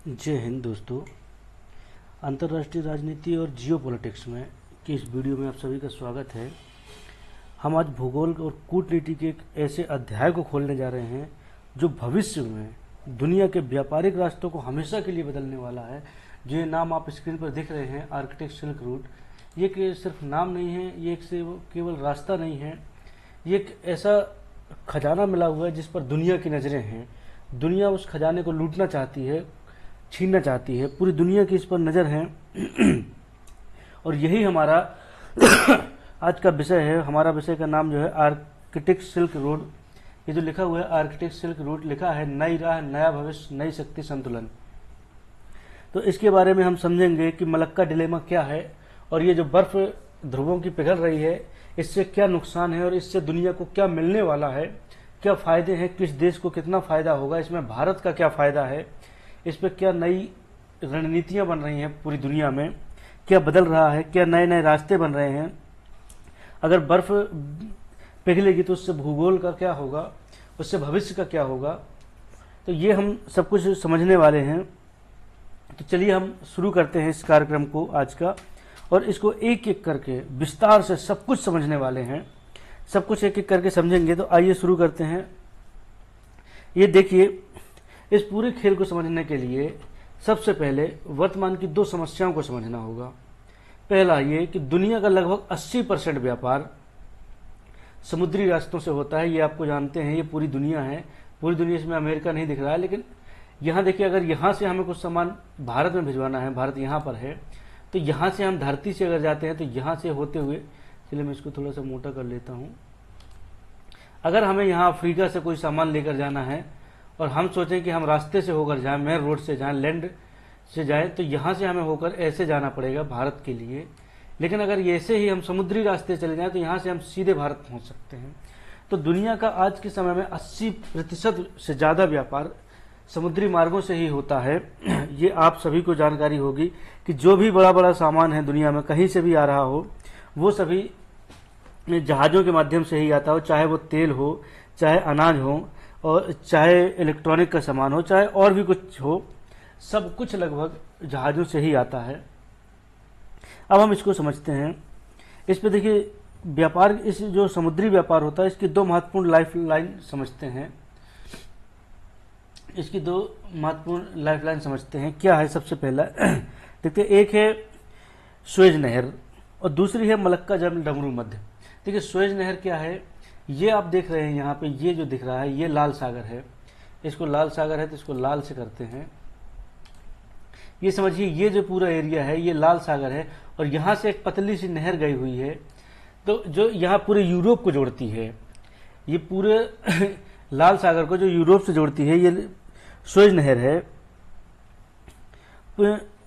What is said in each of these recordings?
जय हिंद दोस्तों। अंतर्राष्ट्रीय राजनीति और जियो पॉलिटिक्स में की इस वीडियो में आप सभी का स्वागत है। हम आज भूगोल और कूटनीति के एक ऐसे अध्याय को खोलने जा रहे हैं जो भविष्य में दुनिया के व्यापारिक रास्तों को हमेशा के लिए बदलने वाला है। जो ये नाम आप स्क्रीन पर देख रहे हैं, आर्कटिक सिल्क रूट, ये कि सिर्फ नाम नहीं है, ये एक से केवल रास्ता नहीं है, ये एक ऐसा खजाना मिला हुआ है जिस पर दुनिया की नज़रें हैं। दुनिया उस खजाने को लूटना चाहती है, छीनना चाहती है, पूरी दुनिया की इस पर नज़र है। और यही हमारा आज का विषय है। हमारा विषय का नाम जो है आर्कटिक सिल्क रोड। ये जो लिखा हुआ है आर्कटिक सिल्क रूट, लिखा है नई राह, नया भविष्य, नई शक्ति, संतुलन। तो इसके बारे में हम समझेंगे कि मलक्का डिलेमा क्या है और ये जो बर्फ ध्रुवों की पिघल रही है इससे क्या नुकसान है और इससे दुनिया को क्या मिलने वाला है, क्या फ़ायदे हैं, किस देश को कितना फ़ायदा होगा, इसमें भारत का क्या फ़ायदा है, इस पर क्या नई रणनीतियां बन रही हैं, पूरी दुनिया में क्या बदल रहा है, क्या नए नए रास्ते बन रहे हैं, अगर बर्फ पिघलेगी तो उससे भूगोल का क्या होगा, उससे भविष्य का क्या होगा। तो ये हम सब कुछ समझने वाले हैं। तो चलिए हम शुरू करते हैं इस कार्यक्रम को आज का, और इसको एक एक करके विस्तार से सब कुछ समझने वाले हैं। सब कुछ एक एक करके समझेंगे। तो आइए शुरू करते हैं। ये देखिए, इस पूरे खेल को समझने के लिए सबसे पहले वर्तमान की दो समस्याओं को समझना होगा। पहला ये कि दुनिया का लगभग 80% व्यापार समुद्री रास्तों से होता है। ये आपको जानते हैं, ये पूरी दुनिया है, पूरी दुनिया, इसमें अमेरिका नहीं दिख रहा है। लेकिन यहाँ देखिए, अगर यहाँ से हमें कुछ सामान भारत में भिजवाना है, भारत यहाँ पर है, तो यहाँ से हम धरती से अगर जाते हैं तो यहाँ से होते हुए, चलिए मैं इसको थोड़ा सा मोटा कर लेता हूँ। अगर हमें यहाँ अफ्रीका से कोई सामान लेकर जाना है और हम सोचें कि हम रास्ते से होकर जाएं, मेन रोड से जाएं, लैंड से जाएं, तो यहाँ से हमें होकर ऐसे जाना पड़ेगा भारत के लिए। लेकिन अगर ऐसे ही हम समुद्री रास्ते चले जाएं तो यहाँ से हम सीधे भारत पहुँच सकते हैं। तो दुनिया का आज के समय में 80% से ज़्यादा व्यापार समुद्री मार्गों से ही होता है। ये आप सभी को जानकारी होगी कि जो भी बड़ा बड़ा सामान है दुनिया में कहीं से भी आ रहा हो, वो सभी जहाज़ों के माध्यम से ही आता हो, चाहे वो तेल हो, चाहे अनाज हो, और चाहे इलेक्ट्रॉनिक का सामान हो, चाहे और भी कुछ हो, सब कुछ लगभग जहाज़ों से ही आता है। अब हम इसको समझते हैं। इस पे देखिए, व्यापार, इस जो समुद्री व्यापार होता है, इसकी दो महत्वपूर्ण लाइफ लाइन समझते हैं। इसकी दो महत्वपूर्ण लाइफ लाइन समझते हैं। क्या है? सबसे पहला देखते, एक है सुएज नहर और दूसरी है मलक्का जल डमरू मध्य। देखिए, सुएज नहर क्या है? ये आप देख रहे हैं यहाँ पे, ये जो दिख रहा है ये लाल सागर है। इसको लाल सागर है तो इसको लाल से करते हैं। ये समझिए, ये जो पूरा एरिया है ये लाल सागर है और यहाँ से एक पतली सी नहर गई हुई है, तो जो यहाँ पूरे यूरोप को जोड़ती है। ये पूरे लाल सागर को जो यूरोप से जोड़ती है, ये सुएज नहर है।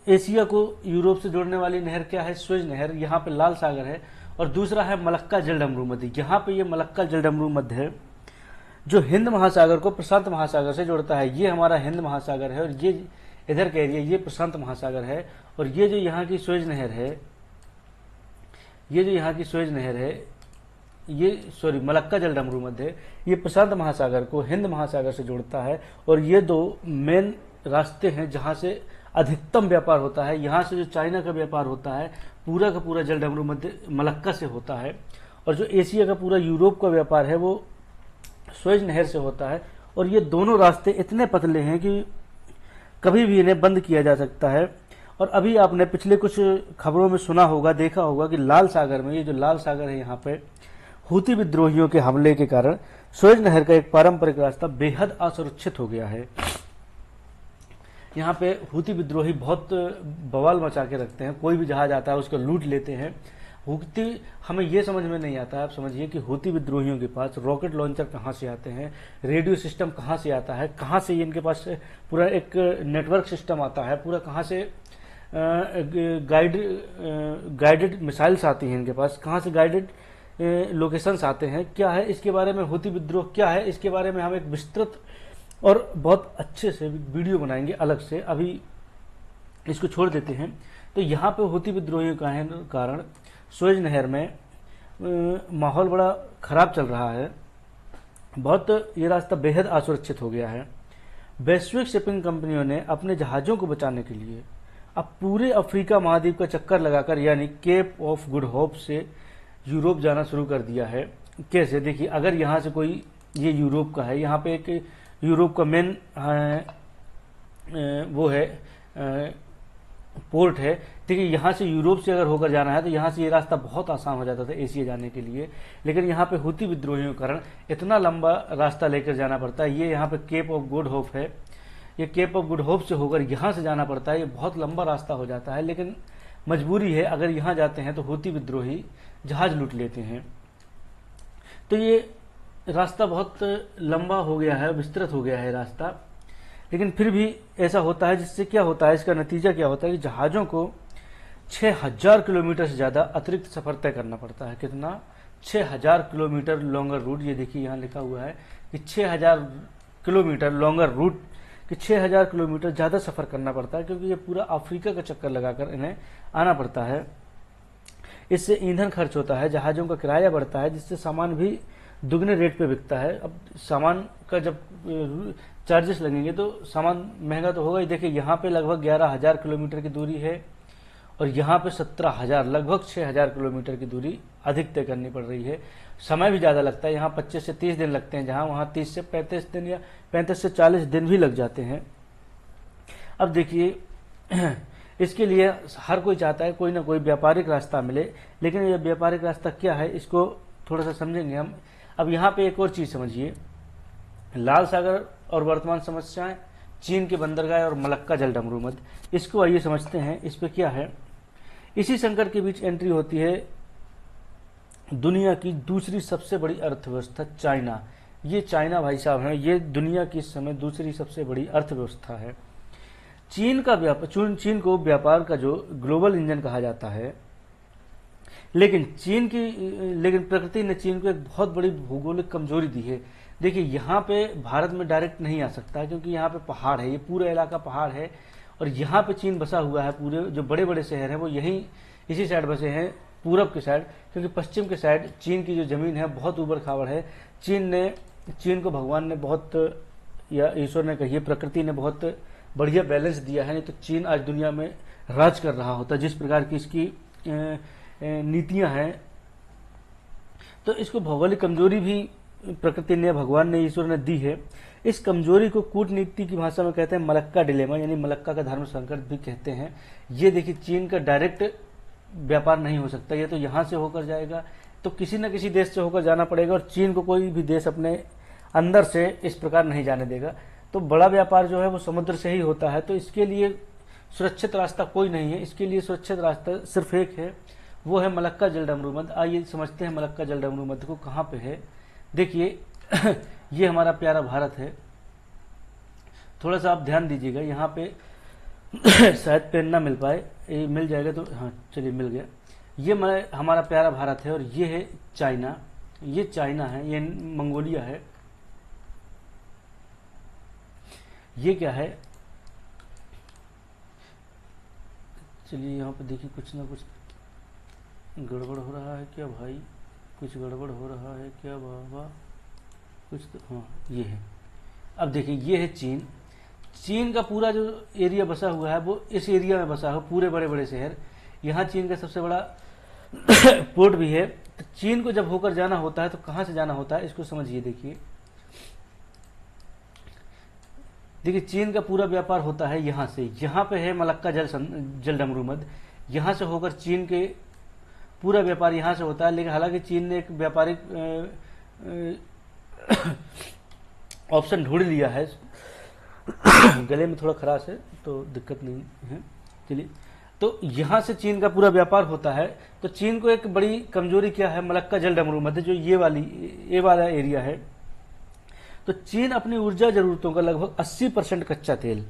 एशिया को यूरोप से जोड़ने वाली नहर क्या है? सुएज नहर। यहाँ पे लाल सागर है। और दूसरा है मलक्का जलडमरू मध्य। यहाँ पे ये मलक्का जलडमरू मध्य है जो हिंद महासागर को प्रशांत महासागर से जोड़ता है। ये हमारा हिंद महासागर है और ये इधर का एरिया ये प्रशांत महासागर है। और ये जो यहाँ की सुएज नहर है, ये जो यहाँ की सुएज नहर है, ये मलक्का जलडमरू मध्य, ये प्रशांत महासागर को हिंद महासागर से जोड़ता है। और ये दो मेन रास्ते हैं जहाँ से अधिकतम व्यापार होता है। यहाँ से जो चाइना का व्यापार होता है पूरा का पूरा जलडमरू मध्य मलक्का से होता है, और जो एशिया का पूरा यूरोप का व्यापार है वो सुएज नहर से होता है। और ये दोनों रास्ते इतने पतले हैं कि कभी भी इन्हें बंद किया जा सकता है। और अभी आपने पिछले कुछ खबरों में सुना होगा, देखा होगा कि लाल सागर में, ये जो लाल सागर है यहाँ पे, हूती विद्रोहियों के हमले के कारण सुएज नहर का एक पारंपरिक रास्ता बेहद असुरक्षित हो गया है। यहाँ पे हूती विद्रोही बहुत बवाल मचा के रखते हैं। कोई भी जहाज आता है उसको लूट लेते हैं। हूती, हमें ये समझ में नहीं आता है, आप समझिए कि हूती विद्रोहियों के पास रॉकेट लॉन्चर कहाँ से आते हैं, रेडियो सिस्टम कहाँ से आता है, कहाँ से इनके पास पूरा एक नेटवर्क सिस्टम आता है, पूरा कहाँ से गाइडेड मिसाइल्स आती हैं इनके पास, कहाँ से गाइडेड लोकेशंस आते हैं, क्या है इसके बारे में, हूती विद्रोह क्या है इसके बारे में हम एक विस्तृत और बहुत अच्छे से वीडियो बनाएंगे अलग से। अभी इसको छोड़ देते हैं। तो यहाँ पे हूती विद्रोहियों का कारण सुएज नहर में माहौल बड़ा खराब चल रहा है। बहुत ये रास्ता बेहद असुरक्षित हो गया है। वैश्विक शिपिंग कंपनियों ने अपने जहाज़ों को बचाने के लिए अब पूरे अफ्रीका महाद्वीप का चक्कर लगाकर यानी केप ऑफ गुड होप से यूरोप जाना शुरू कर दिया है। कैसे? देखिए, अगर यहाँ से कोई, ये यूरोप का है, यहाँ पे एक यूरोप का मेन वो है पोर्ट है। देखिए, यहाँ से यूरोप से अगर होकर जाना है तो यहाँ से ये रास्ता बहुत आसान हो जाता था एशिया जाने के लिए, लेकिन यहाँ पे हुती विद्रोहियों के कारण इतना लंबा रास्ता लेकर जाना पड़ता है। ये यहाँ पे केप ऑफ गुड होप है, ये केप ऑफ गुड होप से होकर यहाँ से जाना पड़ता है। ये बहुत लंबा रास्ता हो जाता है, लेकिन मजबूरी है, अगर यहाँ जाते हैं तो हुती विद्रोही जहाज लूट लेते हैं। तो ये रास्ता बहुत लंबा हो गया है, विस्तृत हो गया है रास्ता, लेकिन फिर भी ऐसा होता है, जिससे क्या होता है, इसका नतीजा क्या होता है कि जहाज़ों को 6000 किलोमीटर से ज़्यादा अतिरिक्त सफ़र तय करना पड़ता है। कितना? 6000 किलोमीटर लॉन्गर रूट। ये देखिए यहाँ लिखा हुआ है कि 6000 किलोमीटर लॉन्गर रूट, कि 6000 किलोमीटर ज़्यादा सफ़र करना पड़ता है, क्योंकि ये पूरा अफ्रीका का चक्कर लगाकर इन्हें आना पड़ता है। इससे ईंधन खर्च होता है, जहाज़ों का किराया बढ़ता है, जिससे सामान भी दुगने रेट पे बिकता है। अब सामान का जब चार्जेस लगेंगे तो सामान महंगा तो होगा ही। देखिए, यहाँ पे लगभग 11000 किलोमीटर की दूरी है और यहाँ पे 17000, लगभग 6000 किलोमीटर की दूरी अधिक तय करनी पड़ रही है। समय भी ज़्यादा लगता है, यहाँ 25 से 30 दिन लगते हैं, जहाँ वहाँ 30 से 35 दिन या 35 से 40 दिन भी लग जाते हैं। अब देखिए, इसके लिए हर कोई चाहता है कोई ना कोई व्यापारिक रास्ता मिले, लेकिन ये व्यापारिक रास्ता क्या है, इसको थोड़ा सा समझेंगे हम। अब यहाँ पे एक और चीज़ समझिए, लाल सागर और वर्तमान समस्याएं, चीन के बंदरगाह और मलक्का जल डमरू मध्य, इसको आइए समझते हैं। इस पे क्या है, इसी संकट के बीच एंट्री होती है दुनिया की दूसरी सबसे बड़ी अर्थव्यवस्था चाइना। ये चाइना भाई साहब हैं, ये दुनिया की इस समय दूसरी सबसे बड़ी अर्थव्यवस्था है। चीन को व्यापार का जो ग्लोबल इंजन कहा जाता है, लेकिन प्रकृति ने चीन को एक बहुत बड़ी भौगोलिक कमजोरी दी है। देखिए, यहाँ पे भारत में डायरेक्ट नहीं आ सकता, क्योंकि यहाँ पे पहाड़ है, ये पूरा इलाका पहाड़ है, और यहाँ पे चीन बसा हुआ है। पूरे जो बड़े बड़े शहर हैं वो यहीं इसी साइड बसे हैं, पूरब के साइड, क्योंकि पश्चिम के साइड चीन की जो जमीन है बहुत ऊबड़ खाबड़ है। चीन को भगवान ने बहुत, या ईश्वर ने कहिए, प्रकृति ने बहुत बढ़िया बैलेंस दिया है, नहीं तो चीन आज दुनिया में राज कर रहा होता। जिस प्रकार की इसकी नीतियां हैं, तो इसको भौगोलिक कमजोरी भी प्रकृति ने, भगवान ने, ईश्वर ने दी है। इस कमजोरी को कूटनीति की भाषा में कहते हैं मलक्का डिलेमा, यानी मलक्का का धर्म संकट भी कहते हैं। ये देखिए, चीन का डायरेक्ट व्यापार नहीं हो सकता, ये तो यहाँ से होकर जाएगा, तो किसी न किसी देश से होकर जाना पड़ेगा, और चीन को कोई भी देश अपने अंदर से इस प्रकार नहीं जाने देगा। तो बड़ा व्यापार जो है वो समुद्र से ही होता है, तो इसके लिए सुरक्षित रास्ता कोई नहीं है। इसके लिए सुरक्षित रास्ता सिर्फ एक है, वो है मलक्का जल डमरू मध्य। आइए समझते हैं मलक्का जल डमरू मध्य को कहाँ पे है। देखिए, ये हमारा प्यारा भारत है। थोड़ा सा आप ध्यान दीजिएगा, यहाँ पे शायद पेन ना मिल पाए, मिल जाएगा तो हाँ, चलिए मिल गया। ये हमारा प्यारा भारत है, और ये है चाइना। ये चाइना है, ये मंगोलिया है। ये क्या है, चलिए यहाँ पे देखिए, कुछ ना कुछ गड़बड़ हो रहा है क्या भाई, कुछ गड़बड़ हो रहा है क्या बाबा, कुछ तो, हाँ ये है। अब देखिए, ये है चीन। चीन का पूरा जो एरिया बसा हुआ है वो इस एरिया में बसा हुआ, पूरे बड़े बड़े शहर। यहाँ चीन का सबसे बड़ा पोर्ट भी है। तो चीन को जब होकर जाना होता है तो कहाँ से जाना होता है, इसको समझिए। देखिए, चीन का पूरा व्यापार होता है यहाँ से। यहाँ पे है मलक्का जल डमरू मध्य, यहाँ से होकर चीन के पूरा व्यापार यहाँ से होता है। लेकिन हालांकि चीन ने एक व्यापारिक ऑप्शन ढूंढ लिया है। गले में थोड़ा खराश है तो दिक्कत नहीं है। चलिए, तो यहाँ से चीन का पूरा व्यापार होता है। तो चीन को एक बड़ी कमजोरी क्या है, मलक्का जल डमरू मध्य, जो ये वाला एरिया है। तो चीन अपनी ऊर्जा जरूरतों का लगभग 80% कच्चा तेल,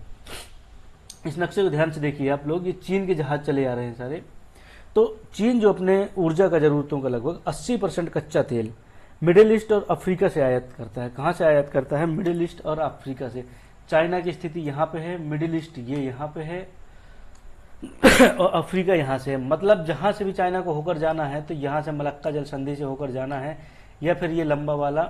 इस नक्शे को ध्यान से देखिए आप लोग, ये चीन के जहाज चले आ रहे हैं सारे। तो चीन जो अपने ऊर्जा का जरूरतों का लगभग 80% कच्चा तेल मिडिल ईस्ट और अफ्रीका से आयात करता है। कहाँ से आयात करता है? मिडिल ईस्ट और अफ्रीका से। चाइना की स्थिति यहाँ पे है, मिडिल ईस्ट ये यहाँ पे है और अफ्रीका यहाँ से है। मतलब जहाँ से भी चाइना को होकर जाना है तो यहाँ से मलक्का जल संधि से होकर जाना है, या फिर ये लंबा वाला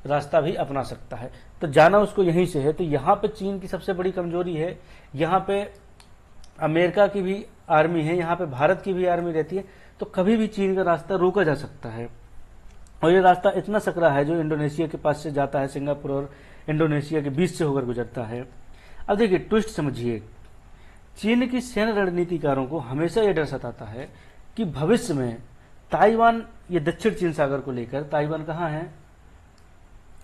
रास्ता भी अपना सकता है। तो जाना उसको यहीं से है। तो यहाँ पे चीन की सबसे बड़ी कमजोरी है, यहाँ पे अमेरिका की भी आर्मी है, यहाँ पे भारत की भी आर्मी रहती है, तो कभी भी चीन का रास्ता रोका जा सकता है। और ये रास्ता इतना सकरा है जो इंडोनेशिया के पास से जाता है, सिंगापुर और इंडोनेशिया के बीच से होकर गुजरता है। अब देखिए ट्विस्ट समझिए, चीन की सैन्य रणनीतिकारों को हमेशा ये डर सताता है कि भविष्य में ताइवान, ये दक्षिण चीन सागर को लेकर, ताइवान कहाँ है,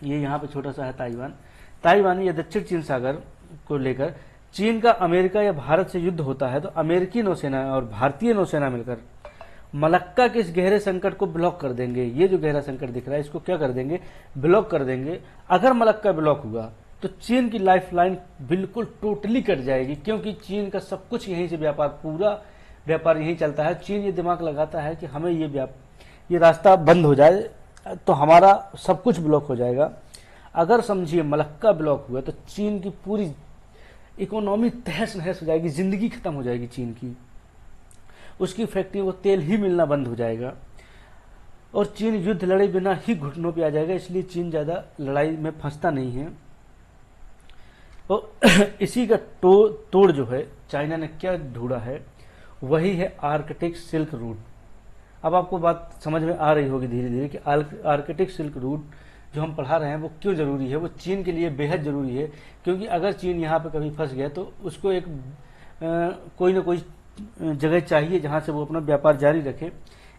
ये यहाँ पे छोटा सा है ताइवान, ताइवान ये दक्षिण चीन सागर को लेकर चीन का अमेरिका या भारत से युद्ध होता है तो अमेरिकी नौसेना और भारतीय नौसेना मिलकर मलक्का के इस गहरे संकट को ब्लॉक कर देंगे। ये जो गहरा संकट दिख रहा है इसको क्या कर देंगे, ब्लॉक कर देंगे। अगर मलक्का ब्लॉक हुआ तो चीन की लाइफलाइन बिल्कुल टोटली कट जाएगी, क्योंकि चीन का सब कुछ यहीं से व्यापार, पूरा व्यापार यहीं चलता है। चीन ये दिमाग लगाता है कि हमें ये रास्ता बंद हो जाए तो हमारा सब कुछ ब्लॉक हो जाएगा। अगर समझिए मलक्का ब्लॉक हुआ तो चीन की पूरी इकोनॉमी तहस नहस हो जाएगी, जिंदगी खत्म हो जाएगी चीन की। उसकी फैक्ट्री को तेल ही मिलना बंद हो जाएगा और चीन युद्ध लड़े बिना ही घुटनों पे आ जाएगा। इसलिए चीन ज्यादा लड़ाई में फंसता नहीं है। और इसी का तोड़ जो है चाइना ने क्या ढूंढा है, वही है आर्कटिक सिल्क रूट। अब आपको बात समझ में आ रही होगी धीरे धीरे कि आर्कटिक सिल्क रूट जो हम पढ़ा रहे हैं वो क्यों जरूरी है। वो चीन के लिए बेहद जरूरी है, क्योंकि अगर चीन यहाँ पे कभी फंस गया तो उसको एक कोई ना कोई जगह चाहिए जहां से वो अपना व्यापार जारी रखे।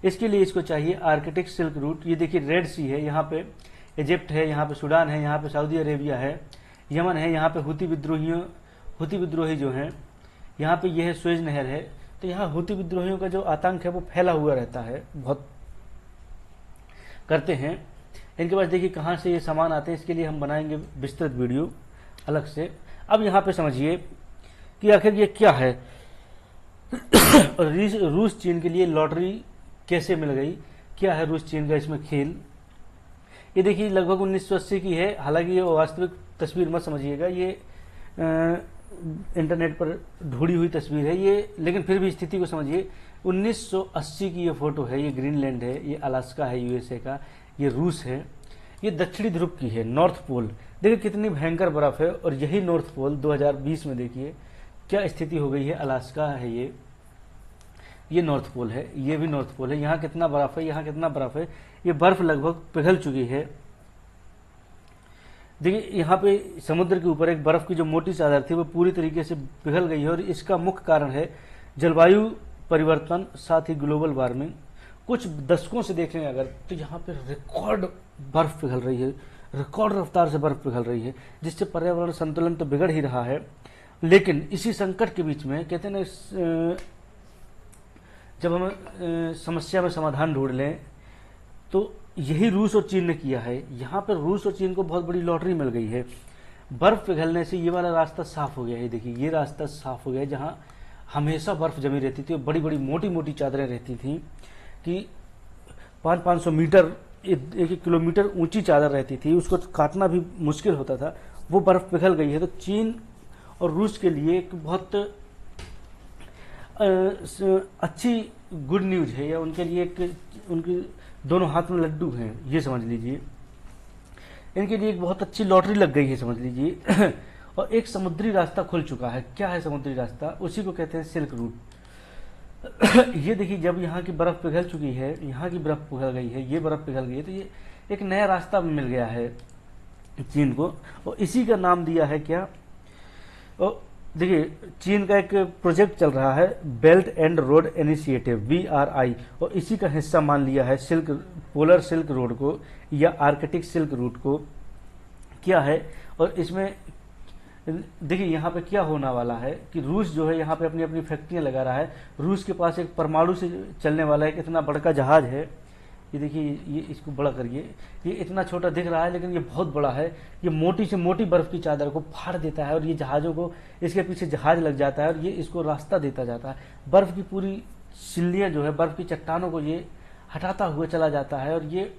इसके लिए इसको चाहिए आर्कटिक सिल्क रूट। ये देखिए रेड सी है, यहाँ पे इजिप्ट है, यहाँ पे सूडान है, यहाँ पे सऊदी अरेबिया है, यमन है, यहाँ पे हुती विद्रोही जो हैं, यहाँ पे यह है स्वेज नहर है। तो यहाँ हुती विद्रोहियों का जो आतंक है वो फैला हुआ रहता है, बहुत करते हैं। इनके पास देखिए कहाँ से ये सामान आते हैं, इसके लिए हम बनाएंगे विस्तृत वीडियो अलग से। अब यहाँ पे समझिए कि आखिर ये क्या है और रूस चीन के लिए लॉटरी कैसे मिल गई, क्या है रूस चीन का इसमें खेल। ये देखिए लगभग 1980 की है, हालांकि ये वास्तविक तस्वीर मत समझिएगा, ये इंटरनेट पर ढूंढी हुई तस्वीर है ये, लेकिन फिर भी स्थिति को समझिए। 1980 की ये फोटो है, ये ग्रीनलैंड है, ये अलास्का है यूएसए का, ये रूस है, ये दक्षिणी ध्रुव की है, नॉर्थ पोल। देखिए कितनी भयंकर बर्फ है। और यही नॉर्थ पोल 2020 में देखिए क्या स्थिति हो गई है। अलास्का है ये नॉर्थ पोल है, ये भी नॉर्थ पोल है। यहाँ कितना बर्फ है, यहाँ कितना बर्फ है, ये बर्फ लगभग पिघल चुकी है। देखिए यहाँ पे समुद्र के ऊपर एक बर्फ की जो मोटी चादर थी वो पूरी तरीके से पिघल गई है और इसका मुख्य कारण है जलवायु परिवर्तन, साथ ही ग्लोबल वार्मिंग। कुछ दशकों से देखें अगर तो यहाँ पे रिकॉर्ड बर्फ पिघल रही है, रिकॉर्ड रफ्तार से बर्फ पिघल रही है, जिससे पर्यावरण संतुलन तो बिगड़ ही रहा है। लेकिन इसी संकट के बीच में कहते हैं ना, जब हम समस्या में समाधान ढूंढ लें तो यही रूस और चीन ने किया है। यहाँ पर रूस और चीन को बहुत बड़ी लॉटरी मिल गई है। बर्फ पिघलने से ये वाला रास्ता साफ हो गया है। देखिए ये रास्ता साफ हो गया है, जहाँ हमेशा बर्फ जमी रहती थी और बड़ी बड़ी मोटी मोटी चादरें रहती थी कि 500-500 मीटर, 1-1 किलोमीटर ऊंची चादर रहती थी, उसको काटना भी मुश्किल होता था। वो बर्फ पिघल गई है। तो चीन और रूस के लिए एक बहुत अच्छी गुड न्यूज है, या उनके लिए एक, उनकी दोनों हाथ में लड्डू हैं, ये समझ लीजिए। इनके लिए एक बहुत अच्छी लॉटरी लग गई है समझ लीजिए। और एक समुद्री रास्ता खुल चुका है। क्या है समुद्री रास्ता? उसी को कहते हैं सिल्क रूट। ये देखिए जब यहाँ की बर्फ पिघल चुकी है, यहाँ की बर्फ पिघल गई है, ये बर्फ पिघल गई है, तो ये एक नया रास्ता मिल गया है चीन को, और इसी का नाम दिया है क्या, और देखिए चीन का एक प्रोजेक्ट चल रहा है belt and road initiative BRI, और इसी का हिस्सा मान लिया है पोलर सिल्क रोड को या आर्कटिक सिल्क रूट को। क्या है, और इसमें देखिए यहाँ पे क्या होने वाला है कि रूस जो है यहाँ पे अपनी अपनी फैक्ट्रियां लगा रहा है। रूस के पास एक परमाणु से चलने वाला एक इतना बड़ा जहाज है। ये देखिए, ये इसको बड़ा करिए, ये इतना छोटा दिख रहा है लेकिन ये बहुत बड़ा है। ये मोटी से मोटी बर्फ की चादर को फाड़ देता है और ये जहाज़ों को, इसके पीछे जहाज लग जाता है और ये इसको रास्ता देता जाता है। बर्फ की पूरी सिल्लियाँ जो है, बर्फ की चट्टानों को ये हटाता हुआ चला जाता है और ये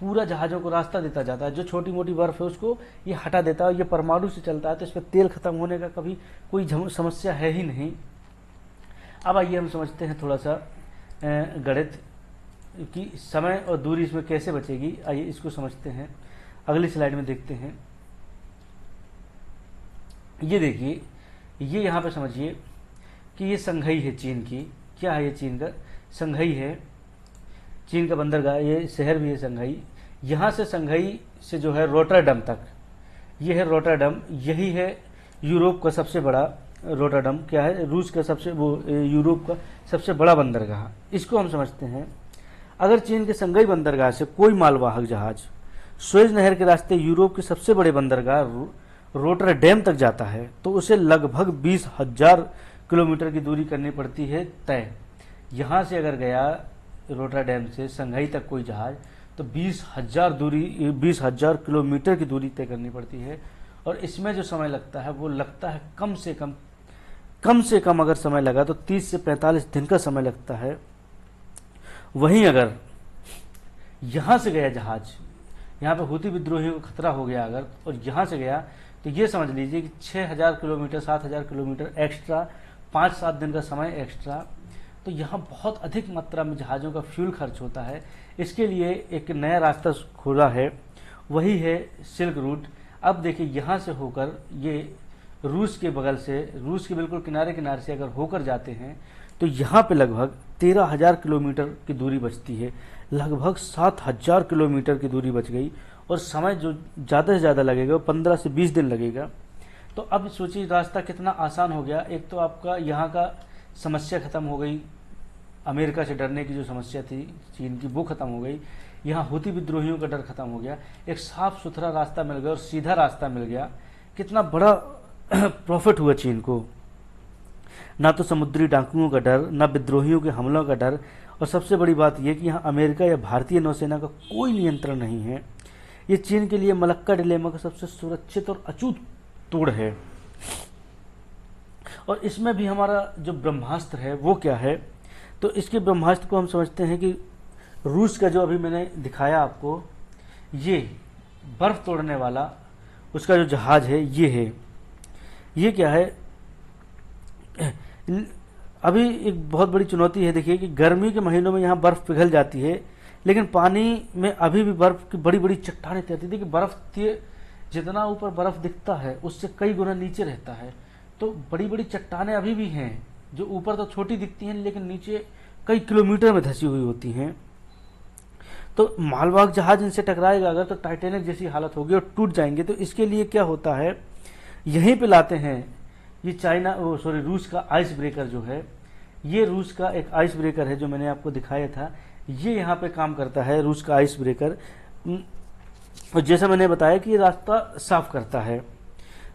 पूरा जहाज़ों को रास्ता देता जाता है। जो छोटी मोटी बर्फ है उसको ये हटा देता है। ये परमाणु से चलता है तो इसमें तेल खत्म होने का कभी कोई समस्या है ही नहीं। अब आइए हम समझते हैं थोड़ा सा गणित कि समय और दूरी इसमें कैसे बचेगी। आइए इसको समझते हैं। अगली स्लाइड में देखते हैं। ये देखिए, ये यहाँ पे समझिए कि ये संघई है चीन की। क्या है ये चीन का? संघई है, चीन का बंदरगाह, ये शहर भी है संघई। यहाँ से संघई से जो है रोटरडम तक, ये है रोटरडम, यही है यूरोप का सबसे बड़ा, रोटरडम क्या है, रूस का सबसे, वो यूरोप का सबसे बड़ा बंदरगाह। इसको हम समझते हैं, अगर चीन के संघई बंदरगाह से कोई मालवाहक जहाज सुएज नहर के रास्ते यूरोप के सबसे बड़े बंदरगाह रोटरडैम तक जाता है तो उसे लगभग 20,000 किलोमीटर की दूरी करनी पड़ती है तय। यहाँ से अगर गया रोटरडैम से संघई तक कोई जहाज तो 20,000 किलोमीटर की दूरी तय करनी पड़ती है। और इसमें जो समय लगता है वो लगता है कम से कम अगर समय लगा तो 30 से 45 दिन का समय लगता है। वहीं अगर यहाँ से गया जहाज, यहाँ पे हूती विद्रोहियों को खतरा हो गया अगर, और यहाँ से गया तो ये समझ लीजिए कि 6,000 किलोमीटर 7,000 किलोमीटर एक्स्ट्रा, 5-7 दिन का समय एक्स्ट्रा। तो यहाँ बहुत अधिक मात्रा में जहाज़ों का फ्यूल खर्च होता है। इसके लिए एक नया रास्ता खोला है, वही है सिल्क रूट। अब देखिए, यहाँ से होकर ये रूस के बगल से, रूस के बिल्कुल किनारे किनारे से अगर होकर जाते हैं तो यहाँ पे लगभग 13,000 किलोमीटर की दूरी बचती है, लगभग 7,000 किलोमीटर की दूरी बच गई। और समय जो ज़्यादा से ज़्यादा लगेगा वो 15 से 20 दिन लगेगा। तो अब सोचिए रास्ता कितना आसान हो गया। एक तो आपका यहाँ का समस्या खत्म हो गई, अमेरिका से डरने की जो समस्या थी चीन की, वो खत्म हो गई। यहाँ हूती विद्रोहियों का डर खत्म हो गया, एक साफ सुथरा रास्ता मिल गया और सीधा रास्ता मिल गया। कितना बड़ा प्रॉफिट हुआ चीन को। ना तो समुद्री डाकुओं का डर, ना विद्रोहियों के हमलों का डर, और सबसे बड़ी बात यह कि यहाँ अमेरिका या भारतीय नौसेना का कोई नियंत्रण नहीं है। ये चीन के लिए मलक्का डिलेमा का सबसे सुरक्षित और अचूक तोड़ है। और इसमें भी हमारा जो ब्रह्मास्त्र है वो क्या है, तो इसके ब्रह्मास्त्र को हम समझते हैं कि रूस का जो अभी मैंने दिखाया आपको, ये बर्फ तोड़ने वाला उसका जो जहाज है ये है। ये क्या है, अभी एक बहुत बड़ी चुनौती है। देखिए कि गर्मी के महीनों में यहाँ बर्फ पिघल जाती है, लेकिन पानी में अभी भी बर्फ की बड़ी बड़ी चट्टानें तैरती थी कि बर्फ जितना ऊपर बर्फ दिखता है उससे कई गुना नीचे रहता है। तो बड़ी बड़ी चट्टानें अभी भी हैं जो ऊपर तो छोटी दिखती हैं लेकिन नीचे कई किलोमीटर में धसी हुई होती हैं। तो मालवाहक जहाज इनसे टकराएगा अगर तो टाइटैनिक जैसी हालत होगी और टूट जाएंगे। तो इसके लिए क्या होता है, यहीं पे लाते हैं ये रूस का आइस ब्रेकर जो है, ये रूस का एक आइस ब्रेकर है जो मैंने आपको दिखाया था। ये यहाँ पे काम करता है रूस का आइस ब्रेकर, और जैसा मैंने बताया कि ये रास्ता साफ करता है।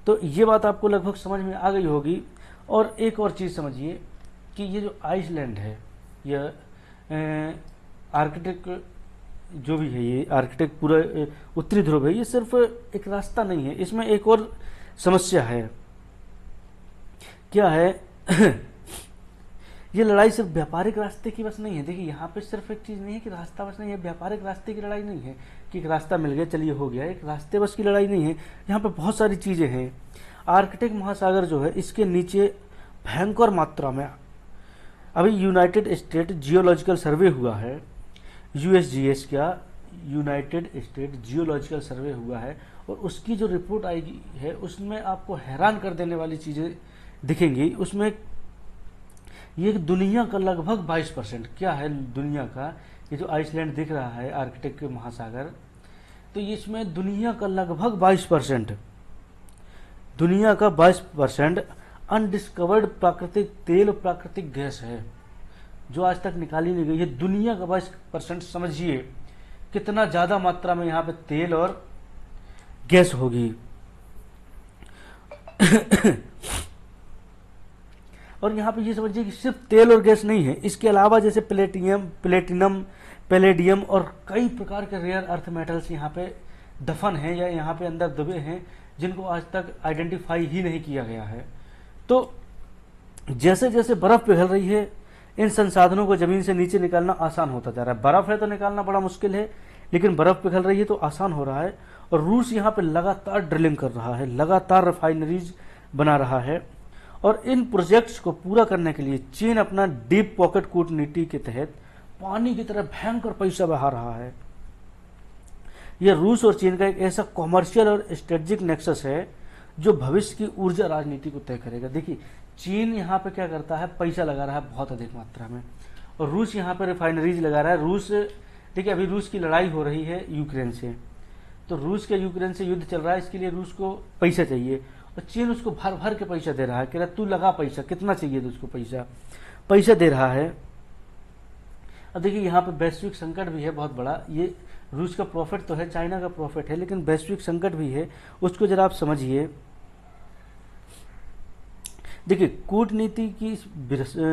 तो ये बात आपको लगभग समझ में आ गई होगी। और एक और चीज़ समझिए कि ये जो आइसलैंड है, यह आर्कटिक जो भी है, ये आर्कटिक पूरा उत्तरी ध्रुव है, ये सिर्फ एक रास्ता नहीं है, इसमें एक और समस्या है। क्या है ये लड़ाई सिर्फ व्यापारिक रास्ते की बस नहीं है। देखिए यहाँ पे सिर्फ एक चीज़ नहीं है कि रास्ता बस नहीं है, व्यापारिक रास्ते की लड़ाई नहीं है कि एक रास्ता मिल गया चलिए हो गया, एक रास्ते बस की लड़ाई नहीं है। यहाँ पे बहुत सारी चीज़ें हैं। आर्कटिक महासागर जो है इसके नीचे भयंकर मात्रा में, अभी यूनाइटेड स्टेट जियोलॉजिकल सर्वे हुआ है, यूएसजीएस का यूनाइटेड स्टेट जियोलॉजिकल सर्वे हुआ है, और उसकी जो रिपोर्ट आएगी है उसमें आपको हैरान कर देने वाली चीज़ें दिखेंगी। उसमें ये दुनिया का लगभग 22%, क्या है दुनिया का, ये जो आइसलैंड दिख रहा है आर्कटिक महासागर, तो इसमें दुनिया का लगभग 22%, दुनिया का 22% अनडिस्कवर्ड प्राकृतिक तेल और प्राकृतिक गैस है जो आज तक निकाली नहीं गई है। दुनिया का 22%, समझिए कितना ज्यादा मात्रा में यहाँ पे तेल और गैस होगी। और यहाँ पे ये समझिए कि सिर्फ तेल और गैस नहीं है, इसके अलावा जैसे प्लेटिनम, पैलेडियम और कई प्रकार के रेयर अर्थ मेटल्स यहाँ पे दफन हैं या यहाँ पे अंदर दबे हैं जिनको आज तक आइडेंटिफाई ही नहीं किया गया है। तो जैसे जैसे बर्फ पिघल रही है इन संसाधनों को जमीन से नीचे निकालना आसान होता जा रहा है। बर्फ है तो निकालना बड़ा मुश्किल है, लेकिन बर्फ पिघल रही है तो आसान हो रहा है। और रूस यहाँ पे लगातार ड्रिलिंग कर रहा है, लगातार रिफाइनरीज बना रहा है, और इन प्रोजेक्ट्स को पूरा करने के लिए चीन अपना डीप पॉकेट कूटनीति के तहत पानी की तरह भयंकर पैसा बहा रहा है। यह रूस और चीन का एक ऐसा कॉमर्शियल और स्ट्रेटेजिक नेक्सस है जो भविष्य की ऊर्जा राजनीति को तय करेगा। देखिए, चीन यहाँ पे क्या करता है, पैसा लगा रहा है बहुत अधिक मात्रा में, और रूस यहाँ पे रिफाइनरीज लगा रहा है। रूस, देखिए अभी रूस की लड़ाई हो रही है यूक्रेन से, तो रूस के यूक्रेन से युद्ध चल रहा है, इसके लिए रूस को पैसा चाहिए और चीन उसको भर भर के पैसा दे रहा है, कह रहा तू लगा पैसा, कितना चाहिए तुझको पैसा दे रहा है। अब देखिए यहाँ पे वैश्विक संकट भी है बहुत बड़ा। ये रूस का प्रॉफिट तो है, चाइना का प्रॉफिट है, लेकिन वैश्विक संकट भी है, उसको जरा आप समझिए। देखिए, कूटनीति की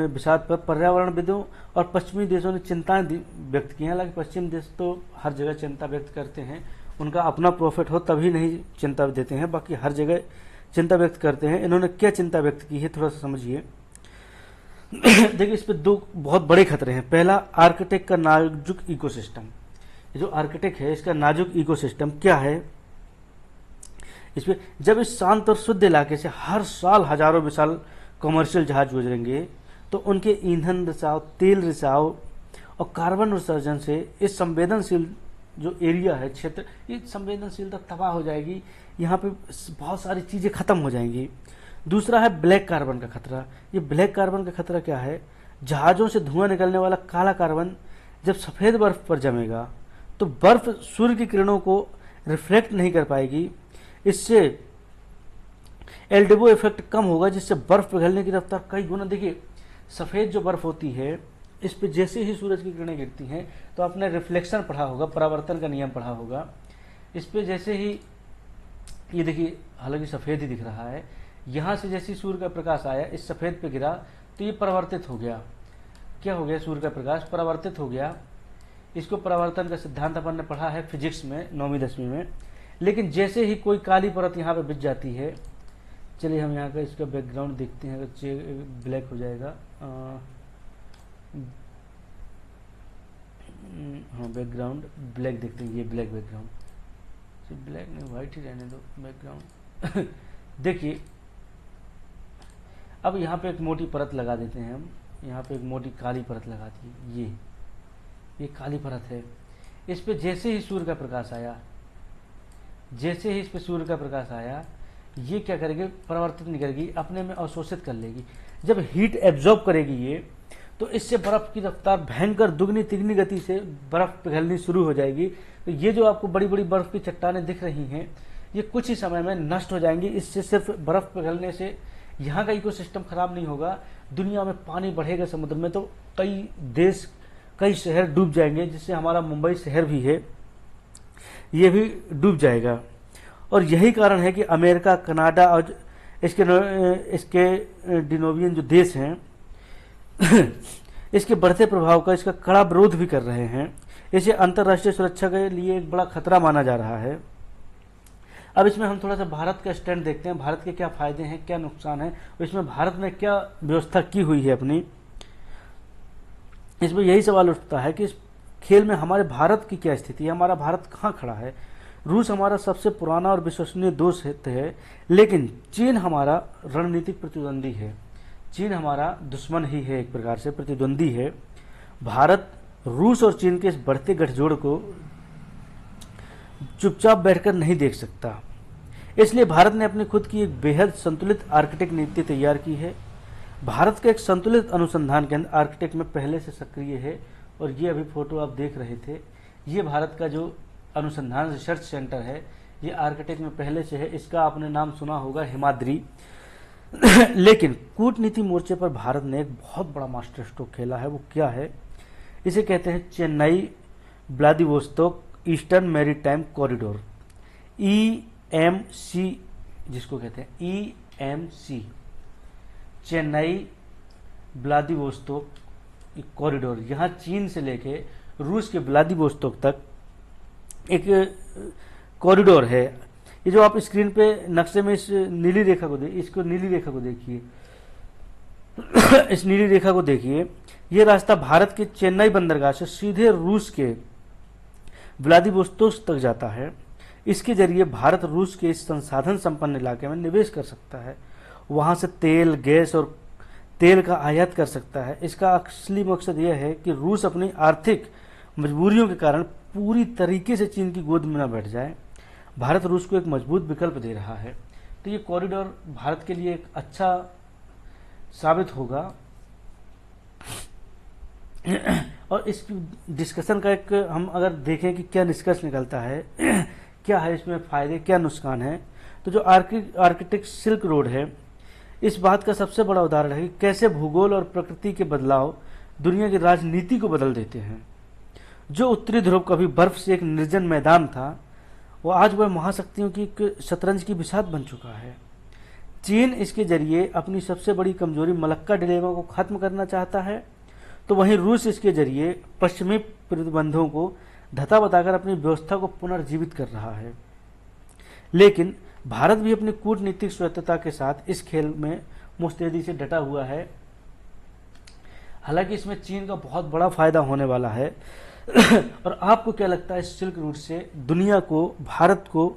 विषाद पर पर्यावरणविदों और पश्चिमी देशों ने चिंताएं व्यक्त की हैं। हालांकि पश्चिमी देश तो हर जगह चिंता व्यक्त करते हैं, उनका अपना प्रॉफिट हो तभी नहीं चिंता देते हैं, बाकी हर जगह चिंता व्यक्त करते हैं। इन्होंने क्या चिंता व्यक्त की है, थोड़ा सा समझिए। देखिए, इस पे दो बहुत बड़े खतरे हैं। पहला, आर्कटिक का नाजुक इकोसिस्टम। ये जो आर्कटिक है इसका नाजुक इकोसिस्टम क्या है, इसमें जब इस शांत और शुद्ध इलाके से हर साल हजारों विशाल कमर्शियल जहाज गुजरेंगे तो उनके ईंधन रिसाव, तेल रिसाव और कार्बन उत्सर्जन से इस संवेदनशील जो एरिया है, क्षेत्र, ये संवेदनशीलता तबाह हो जाएगी। यहाँ पे बहुत सारी चीजें खत्म हो जाएंगी। दूसरा है ब्लैक कार्बन का खतरा। ये ब्लैक कार्बन का खतरा क्या है, जहाजों से धुआं निकलने वाला काला कार्बन जब सफेद बर्फ पर जमेगा तो बर्फ सूर्य की किरणों को रिफ्लेक्ट नहीं कर पाएगी, इससे एल्डेबो इफेक्ट कम होगा, जिससे बर्फ पिघलने की रफ्तार कई गुना। देखिए, सफेद जो बर्फ होती है इस पे जैसे ही सूरज की किरणें गिरती हैं तो आपने रिफ्लेक्शन पढ़ा होगा, परावर्तन का नियम पढ़ा होगा। इस पे जैसे ही, ये देखिए हालांकि सफेद ही दिख रहा है, यहां से जैसे ही सूर्य का प्रकाश आया इस सफेद पे गिरा तो ये परावर्तित हो गया। क्या हो गया, सूर्य का प्रकाश परावर्तित हो गया। इसको परावर्तन का सिद्धांत अपन ने पढ़ा है फिजिक्स में 9वीं 10वीं में। लेकिन जैसे ही कोई काली परत यहाँ पे बिछ जाती है, चलिए हम यहाँ का इसका बैकग्राउंड देखते हैं, अगर ब्लैक हो जाएगा, हाँ बैकग्राउंड ब्लैक देखते हैं, ये ब्लैक बैकग्राउंड, ब्लैक नहीं व्हाइट ही रहने दो बैकग्राउंड। देखिए अब यहाँ पे एक मोटी परत लगा देते हैं हम, यहाँ पे एक मोटी काली परत लगा दी, ये काली परत है। इस पे जैसे ही सूर्य का प्रकाश आया, जैसे ही इस पे सूर्य का प्रकाश आया, ये क्या करेगी, परावर्तित नहीं करेगी, अपने में अवशोषित कर लेगी। जब हीट एब्जॉर्ब करेगी ये, तो इससे बर्फ की रफ्तार भयंकर दुगनी तिगनी गति से बर्फ पिघलनी शुरू हो जाएगी। तो ये जो आपको बड़ी बड़ी बर्फ की चट्टानें दिख रही हैं, ये कुछ ही समय में नष्ट हो जाएंगी। इससे सिर्फ बर्फ पिघलने से यहाँ का इकोसिस्टम खराब नहीं होगा, दुनिया में पानी बढ़ेगा समुद्र में, तो कई देश, कई शहर डूब जाएंगे, जिससे हमारा मुंबई शहर भी है ये भी डूब जाएगा। और यही कारण है कि अमेरिका, कनाडा और इसके डिनोवियन जो देश हैं इसके बढ़ते प्रभाव का, इसका कड़ा विरोध भी कर रहे हैं। इसे अंतर्राष्ट्रीय सुरक्षा के लिए एक बड़ा खतरा माना जा रहा है। अब इसमें हम थोड़ा सा भारत का स्टैंड देखते हैं, भारत के क्या फायदे हैं, क्या नुकसान है, इसमें भारत ने क्या व्यवस्था की हुई है अपनी। इसमें यही सवाल उठता है कि इस खेल में हमारे भारत की क्या स्थिति है, हमारा भारत कहाँ खड़ा है। रूस हमारा सबसे पुराना और विश्वसनीय दोस्त है, लेकिन चीन हमारा रणनीतिक प्रतिद्वंदी है। चीन हमारा दुश्मन ही है, एक प्रकार से प्रतिद्वंदी है। भारत रूस और चीन के इस बढ़ते गठजोड़ को चुपचाप बैठकर नहीं देख सकता। इसलिए भारत ने अपनी खुद की एक बेहद संतुलित आर्कटिक नीति तैयार की है। भारत का एक संतुलित अनुसंधान केंद्र आर्कटिक में पहले से सक्रिय है, और ये अभी फोटो आप देख रहे थे, ये भारत का जो अनुसंधान रिसर्च सेंटर है, ये आर्कटिक में पहले से है। इसका आपने नाम सुना होगा, हिमाद्री। लेकिन कूटनीति मोर्चे पर भारत ने एक बहुत बड़ा मास्टर स्ट्रोक खेला है। वो क्या है, इसे कहते हैं Chennai Vladivostok eastern maritime corridor, EMC जिसको कहते हैं EMC, चेन्नई व्लादिवोस्तोक कॉरिडोर। यहाँ चीन से लेके रूस के व्लादिवोस्तोक तक एक कॉरिडोर है। ये जो आप स्क्रीन पे नक्शे में इस नीली रेखा को इसको नीली रेखा को देखिए इस नीली रेखा को देखिए, ये रास्ता भारत के चेन्नई बंदरगाह से सीधे रूस के व्लादिवोस्तोक तक जाता है। इसके जरिए भारत रूस के इस संसाधन संपन्न इलाके में निवेश कर सकता है, वहां से तेल, गैस और तेल का आयात कर सकता है। इसका असली मकसद यह है कि रूस अपनी आर्थिक मजबूरियों के कारण पूरी तरीके से चीन की गोद में न बैठ जाए, भारत रूस को एक मजबूत विकल्प दे रहा है। तो ये कॉरिडोर भारत के लिए एक अच्छा साबित होगा। और इस डिस्कशन का एक हम अगर देखें कि क्या निष्कर्ष निकलता है, क्या है इसमें फायदे, क्या नुकसान है, तो जो आर्किटेक्ट सिल्क रोड है, इस बात का सबसे बड़ा उदाहरण है कि कैसे भूगोल और प्रकृति के बदलाव दुनिया की राजनीति को बदल देते हैं। जो उत्तरी ध्रुव कभी बर्फ से एक निर्जन मैदान था, वो आज वह महाशक्तियों की एक शतरंज की बिसात बन चुका है। चीन इसके जरिए अपनी सबसे बड़ी कमजोरी मलक्का डिलेमा को खत्म करना चाहता है, तो वहीं रूस इसके जरिए पश्चिमी प्रतिबंधों को धता बताकर अपनी व्यवस्था को पुनर्जीवित कर रहा है। लेकिन भारत भी अपनी कूटनीतिक स्वायत्तता के साथ इस खेल में मुस्तैदी से डटा हुआ है। हालांकि इसमें चीन का बहुत बड़ा फायदा होने वाला है। और आपको क्या लगता है इस सिल्क रूट से दुनिया को, भारत को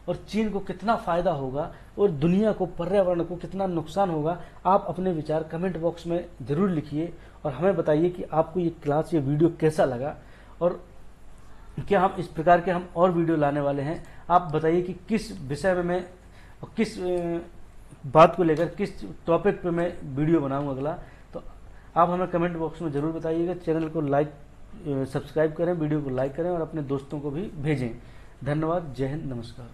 और चीन को कितना फायदा होगा और दुनिया को, पर्यावरण को कितना नुकसान होगा? आप अपने विचार कमेंट बॉक्स में जरूर लिखिए और हमें बताइए कि आपको ये क्लास, ये वीडियो कैसा लगा और क्या हम इस प्रकार के हम और वीडियो लाने वाले हैं। आप बताइए कि किस विषय में मैं, किस बात को लेकर, किस टॉपिक पे मैं वीडियो बनाऊं अगला। तो आप हमें कमेंट बॉक्स में जरूर बताइएगा। चैनल को लाइक, सब्सक्राइब करें, वीडियो को लाइक करें और अपने दोस्तों को भी भेजें। धन्यवाद। जय हिंद, नमस्कार।